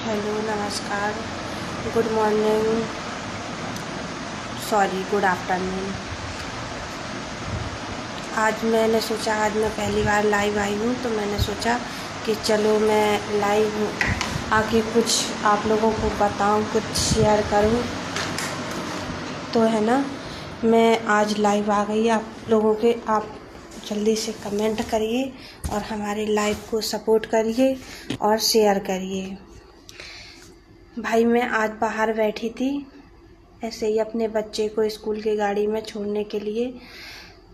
Hello, नमस्कार, good morning, sorry good afternoon. आज मैं पहली बार लाइव आई हूँ, तो मैंने सोचा कि चलो मैं लाइव आके कुछ आप लोगों को बताऊँ, कुछ शेयर करूँ। तो है ना, मैं आज लाइव आ गई आप लोगों के। आप जल्दी से कमेंट करिए और हमारे लाइव को सपोर्ट करिए और शेयर करिए। भाई मैं आज बाहर बैठी थी ऐसे ही अपने बच्चे को स्कूल की गाड़ी में छोड़ने के लिए।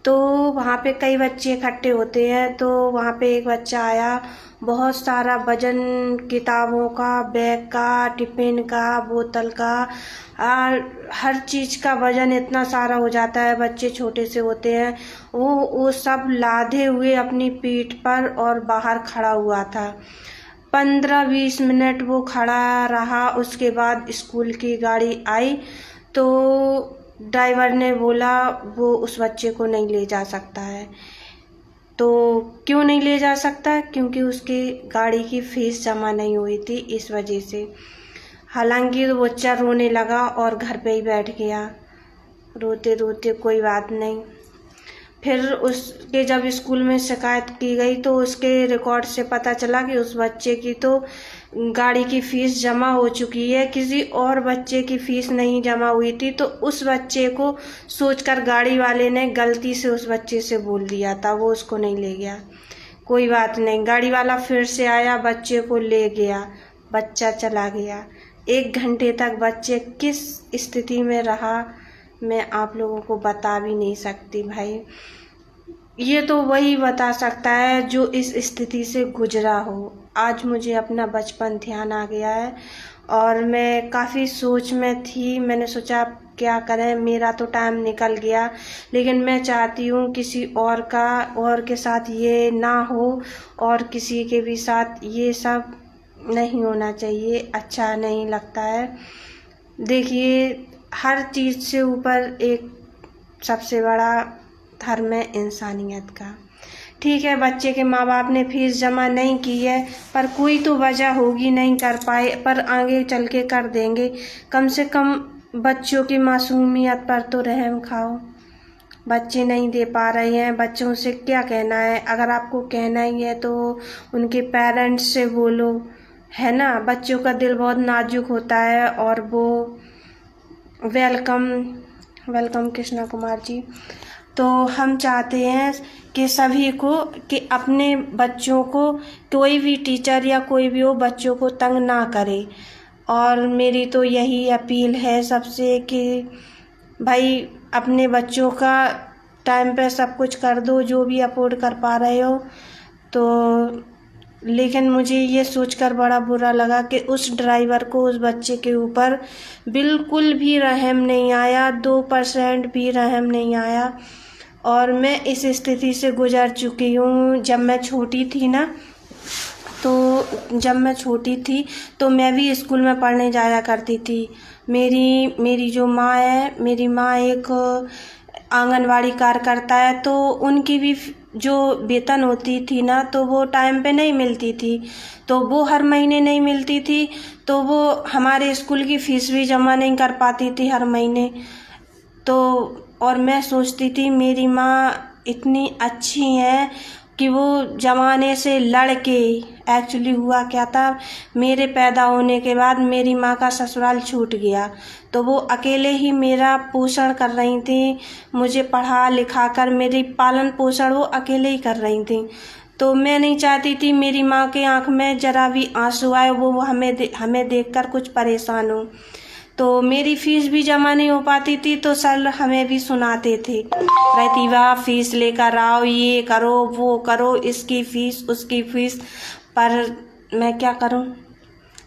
तो वहाँ पे कई बच्चे इकट्ठे होते हैं। तो वहाँ पे एक बच्चा आया, बहुत सारा वज़न, किताबों का, बैग का, टिफ़िन का, बोतल का, हर चीज़ का वज़न इतना सारा हो जाता है। बच्चे छोटे से होते हैं, वो सब लादे हुए अपनी पीठ पर और बाहर खड़ा हुआ था। 15-20 मिनट वो खड़ा रहा। उसके बाद स्कूल की गाड़ी आई तो ड्राइवर ने बोला वो उस बच्चे को नहीं ले जा सकता है। तो क्यों नहीं ले जा सकता? क्योंकि उसकी गाड़ी की फीस जमा नहीं हुई थी, इस वजह से। हालांकि वो बच्चा रोने लगा और घर पे ही बैठ गया रोते रोते। कोई बात नहीं। फिर उसके जब स्कूल में शिकायत की गई तो उसके रिकॉर्ड से पता चला कि उस बच्चे की तो गाड़ी की फ़ीस जमा हो चुकी है, किसी और बच्चे की फ़ीस नहीं जमा हुई थी। तो उस बच्चे को सोचकर गाड़ी वाले ने गलती से उस बच्चे से बोल दिया था, वो उसको नहीं ले गया। कोई बात नहीं, गाड़ी वाला फिर से आया, बच्चे को ले गया, बच्चा चला गया। 1 घंटे तक बच्चे किस स्थिति में रहा मैं आप लोगों को बता भी नहीं सकती भाई। ये तो वही बता सकता है जो इस स्थिति से गुजरा हो। आज मुझे अपना बचपन ध्यान आ गया है और मैं काफ़ी सोच में थी। मैंने सोचा क्या करें, मेरा तो टाइम निकल गया, लेकिन मैं चाहती हूँ किसी और के साथ ये ना हो और किसी के भी साथ ये सब नहीं होना चाहिए। अच्छा नहीं लगता है। देखिए, हर चीज़ से ऊपर एक सबसे बड़ा धर्म है इंसानियत का। ठीक है, बच्चे के माँ बाप ने फीस जमा नहीं की है, पर कोई तो वजह होगी, नहीं कर पाए, पर आगे चल के कर देंगे। कम से कम बच्चों की मासूमियत पर तो रहम खाओ। बच्चे नहीं दे पा रहे हैं, बच्चों से क्या कहना है? अगर आपको कहना ही है तो उनके पेरेंट्स से बोलो, है ना। बच्चों का दिल बहुत नाजुक होता है। और वो वेलकम कृष्णा कुमार जी। तो हम चाहते हैं कि सभी को कि अपने बच्चों को, कोई भी टीचर या कोई भी हो, बच्चों को तंग ना करे। और मेरी तो यही अपील है सबसे कि भाई अपने बच्चों का टाइम पे सब कुछ कर दो, जो भी अफोर्ड कर पा रहे हो तो। लेकिन मुझे ये सोचकर बड़ा बुरा लगा कि उस ड्राइवर को उस बच्चे के ऊपर बिल्कुल भी रहम नहीं आया, 2% भी रहम नहीं आया। और मैं इस स्थिति से गुजर चुकी हूँ। जब मैं छोटी थी तो मैं भी स्कूल में पढ़ने जाया करती थी। मेरी जो माँ है, मेरी माँ एक आंगनवाड़ी कार्यकर्ता है। तो उनकी भी जो वेतन होती थी ना, तो वो टाइम पे नहीं मिलती थी। तो वो हर महीने नहीं मिलती थी, तो वो हमारे स्कूल की फ़ीस भी जमा नहीं कर पाती थी हर महीने। तो और मैं सोचती थी मेरी माँ इतनी अच्छी है कि वो ज़माने से लड़ के, एक्चुअली हुआ क्या था, मेरे पैदा होने के बाद मेरी माँ का ससुराल छूट गया। तो वो अकेले ही मेरा पोषण कर रही थी, मुझे पढ़ा लिखा कर मेरी पालन पोषण वो अकेले ही कर रही थी। तो मैं नहीं चाहती थी मेरी माँ के आँख में ज़रा भी आंसू आए, वो हमें देखकर कुछ परेशान हो। तो मेरी फ़ीस भी जमा नहीं हो पाती थी, तो सर हमें भी सुनाते थे, प्रतिभा फ़ीस लेकर आओ, ये करो वो करो, इसकी फ़ीस उसकी फ़ीस। पर मैं क्या करूं?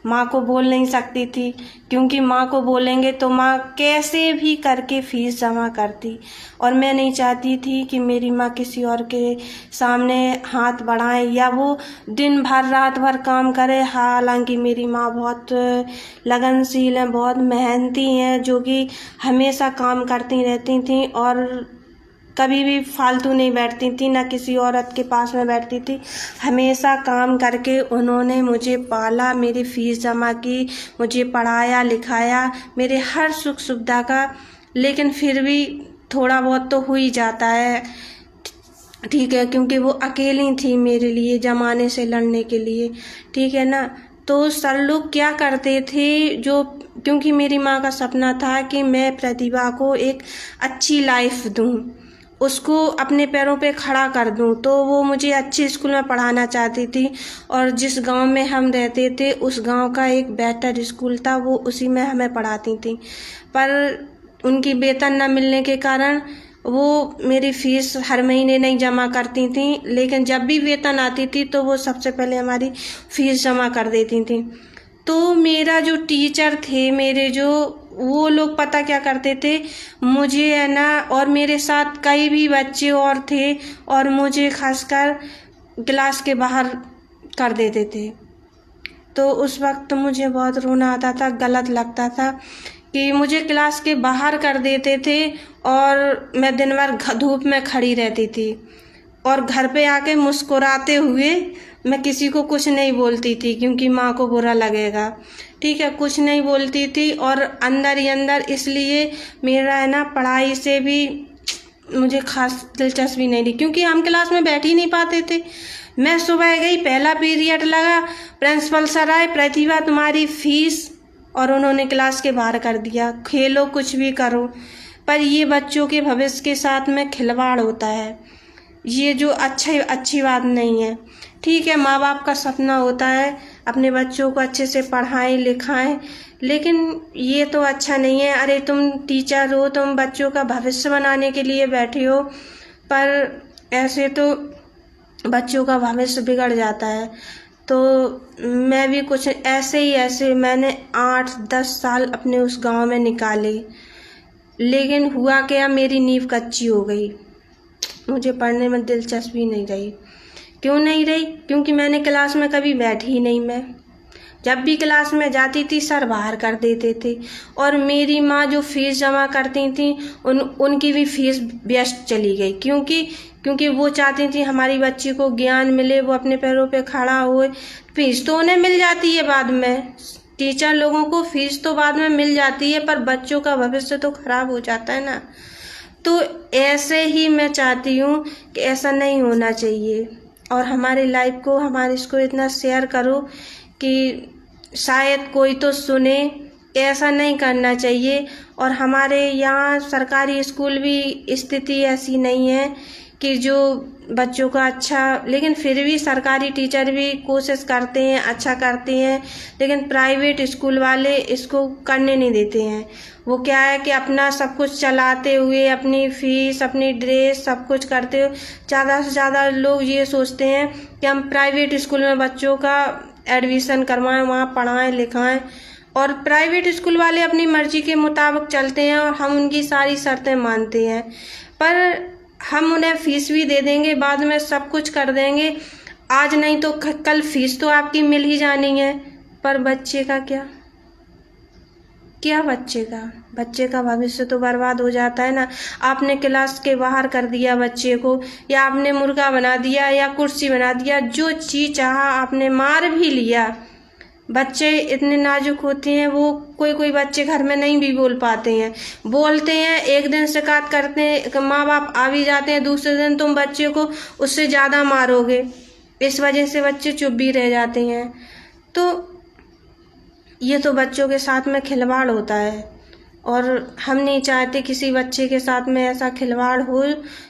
माँ को बोल नहीं सकती थी, क्योंकि माँ को बोलेंगे तो माँ कैसे भी करके फ़ीस जमा करती। और मैं नहीं चाहती थी कि मेरी माँ किसी और के सामने हाथ बढ़ाए या वो दिन भर रात भर काम करे। हालांकि मेरी माँ बहुत लगनशील हैं, बहुत मेहनती हैं, जो कि हमेशा काम करती रहती थी। और कभी भी फालतू नहीं बैठती थी, ना किसी औरत के पास में बैठती थी। हमेशा काम करके उन्होंने मुझे पाला, मेरी फीस जमा की, मुझे पढ़ाया लिखाया, मेरे हर सुख सुविधा का। लेकिन फिर भी थोड़ा बहुत तो हो ही जाता है, ठीक है, क्योंकि वो अकेली थी मेरे लिए ज़माने से लड़ने के लिए, ठीक है ना। तो सर लोग क्या करते थे, जो क्योंकि मेरी माँ का सपना था कि मैं प्रतिभा को एक अच्छी लाइफ दूँ, उसको अपने पैरों पे खड़ा कर दूँ, तो वो मुझे अच्छे स्कूल में पढ़ाना चाहती थी। और जिस गांव में हम रहते थे उस गांव का एक बेहतर स्कूल था, वो उसी में हमें पढ़ाती थी। पर उनकी वेतन न मिलने के कारण वो मेरी फीस हर महीने नहीं जमा करती थी, लेकिन जब भी वेतन आती थी तो वो सबसे पहले हमारी फीस जमा कर देती थी। तो मेरा जो टीचर थे मेरे, जो वो लोग पता क्या करते थे, मुझे है ना, और मेरे साथ कई भी बच्चे और थे, और मुझे खासकर क्लास के बाहर कर देते थे। तो उस वक्त मुझे बहुत रोना आता था, गलत लगता था कि मुझे क्लास के बाहर कर देते थे और मैं दिन भर धूप में खड़ी रहती थी, और घर पे आके मुस्कुराते हुए मैं किसी को कुछ नहीं बोलती थी, क्योंकि माँ को बुरा लगेगा, ठीक है, कुछ नहीं बोलती थी। और अंदर ही अंदर इसलिए मेरा है ना पढ़ाई से भी मुझे खास दिलचस्पी नहीं थी, क्योंकि हम क्लास में बैठ ही नहीं पाते थे। मैं सुबह गई, पहला पीरियड लगा, प्रिंसिपल सर आए, प्रतिभा तुम्हारी फीस, और उन्होंने क्लास के बाहर कर दिया। खेलो कुछ भी करो, पर ये बच्चों के भविष्य के साथ में खिलवाड़ होता है, ये जो अच्छी बात नहीं है, ठीक है। माँ बाप का सपना होता है अपने बच्चों को अच्छे से पढ़ाएं लिखाएं, लेकिन ये तो अच्छा नहीं है। अरे तुम टीचर हो, तुम बच्चों का भविष्य बनाने के लिए बैठे हो, पर ऐसे तो बच्चों का भविष्य बिगड़ जाता है। तो मैं भी कुछ ऐसे मैंने 8-10 साल अपने उस गांव में निकाले, लेकिन हुआ क्या, मेरी नींव कच्ची हो गई, मुझे पढ़ने में दिलचस्पी नहीं रही। क्यों नहीं रही? क्योंकि मैंने क्लास में कभी बैठी ही नहीं। मैं जब भी क्लास में जाती थी सर बाहर कर देते थे, और मेरी माँ जो फीस जमा करती थी उनकी भी फीस व्यस्त चली गई, क्योंकि वो चाहती थी हमारी बच्ची को ज्ञान मिले, वो अपने पैरों पे खड़ा हुए। फीस तो उन्हें मिल जाती है बाद में, टीचर लोगों को फीस तो बाद में मिल जाती है, पर बच्चों का भविष्य तो खराब हो जाता है ना। तो ऐसे ही मैं चाहती हूँ कि ऐसा नहीं होना चाहिए, और हमारी लाइफ को, हमारे इसको इतना शेयर करो कि शायद कोई तो सुने। ऐसा नहीं करना चाहिए। और हमारे यहाँ सरकारी स्कूल भी स्थिति ऐसी नहीं है कि जो बच्चों का अच्छा, लेकिन फिर भी सरकारी टीचर भी कोशिश करते हैं, अच्छा करते हैं, लेकिन प्राइवेट स्कूल वाले इसको करने नहीं देते हैं। वो क्या है कि अपना सब कुछ चलाते हुए, अपनी फीस, अपनी ड्रेस, सब कुछ करते हुए ज़्यादा से ज़्यादा लोग ये सोचते हैं कि हम प्राइवेट स्कूल में बच्चों का एडमिशन करवाएं, वहाँ पढ़ाएं लिखाएं। और प्राइवेट स्कूल वाले अपनी मर्जी के मुताबिक चलते हैं, और हम उनकी सारी शर्तें मानते हैं, पर हम उन्हें फीस भी दे देंगे, बाद में सब कुछ कर देंगे, आज नहीं तो कल फीस तो आपकी मिल ही जानी है। पर बच्चे का क्या बच्चे का भविष्य तो बर्बाद हो जाता है ना। आपने क्लास के बाहर कर दिया बच्चे को, या आपने मुर्गा बना दिया, या कुर्सी बना दिया, जो चीज़ चाहा आपने, मार भी लिया। बच्चे इतने नाजुक होते हैं, वो कोई बच्चे घर में नहीं भी बोल पाते हैं, बोलते हैं, एक दिन शिकायत करते हैं, माँ बाप आ भी जाते हैं, दूसरे दिन तुम बच्चे को उससे ज़्यादा मारोगे, इस वजह से बच्चे चुप भी रह जाते हैं। तो ये तो बच्चों के साथ में खिलवाड़ होता है, और हम नहीं चाहते किसी बच्चे के साथ में ऐसा खिलवाड़ हो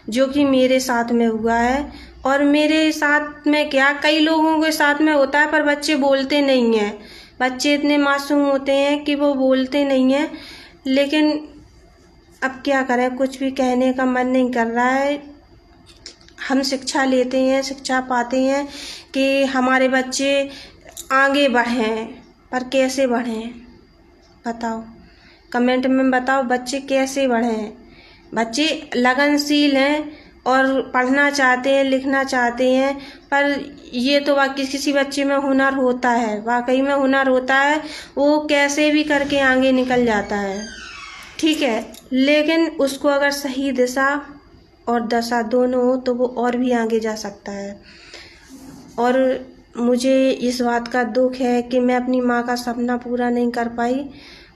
जो कि मेरे साथ में हुआ है। और मेरे साथ में क्या, कई लोगों के साथ में होता है, पर बच्चे बोलते नहीं हैं। बच्चे इतने मासूम होते हैं कि वो बोलते नहीं हैं, लेकिन अब क्या करें, कुछ भी कहने का मन नहीं कर रहा है। हम शिक्षा लेते हैं, शिक्षा पाते हैं कि हमारे बच्चे आगे बढ़ें, पर कैसे बढ़ें बताओ, कमेंट में बताओ, बच्चे कैसे बढ़ें। बच्चे लगनशील हैं और पढ़ना चाहते हैं, लिखना चाहते हैं, पर ये तो वाकई किसी बच्चे में हुनर होता है, वाकई में हुनर होता है, वो कैसे भी करके आगे निकल जाता है, ठीक है। लेकिन उसको अगर सही दिशा और दशा दोनों हो तो वो और भी आगे जा सकता है। और मुझे इस बात का दुख है कि मैं अपनी माँ का सपना पूरा नहीं कर पाई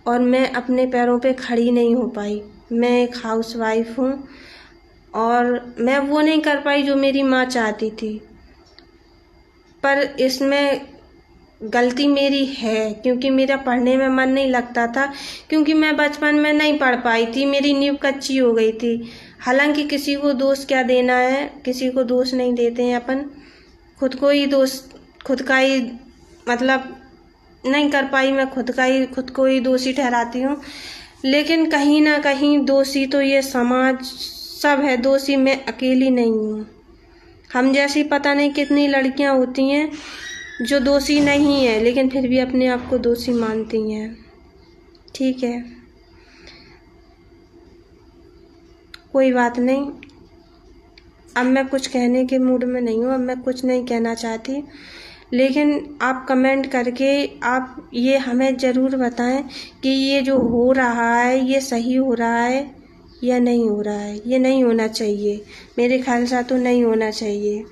और मैं अपने पैरों पे खड़ी नहीं हो पाई। मैं एक हाउसवाइफ हूँ और मैं वो नहीं कर पाई जो मेरी माँ चाहती थी। पर इसमें गलती मेरी है क्योंकि मेरा पढ़ने में मन नहीं लगता था, क्योंकि मैं बचपन में नहीं पढ़ पाई थी, मेरी नींव कच्ची हो गई थी। हालांकि किसी को दोष क्या देना है, किसी को दोष नहीं देते हैं अपन, खुद को ही दोष, खुद का ही मतलब नहीं कर पाई मैं, खुद को ही दोषी ठहराती हूँ। लेकिन कहीं ना कहीं दोषी तो ये समाज सब है, दोषी मैं अकेली नहीं हूँ। हम जैसी पता नहीं कितनी लड़कियाँ होती हैं जो दोषी नहीं है लेकिन फिर भी अपने आप को दोषी मानती हैं। ठीक है, कोई बात नहीं। अब मैं कुछ कहने के मूड में नहीं हूँ, अब मैं कुछ नहीं कहना चाहती। लेकिन आप कमेंट करके आप ये हमें ज़रूर बताएं कि ये जो हो रहा है ये सही हो रहा है या नहीं हो रहा है। ये नहीं होना चाहिए, मेरे ख्याल से तो नहीं होना चाहिए।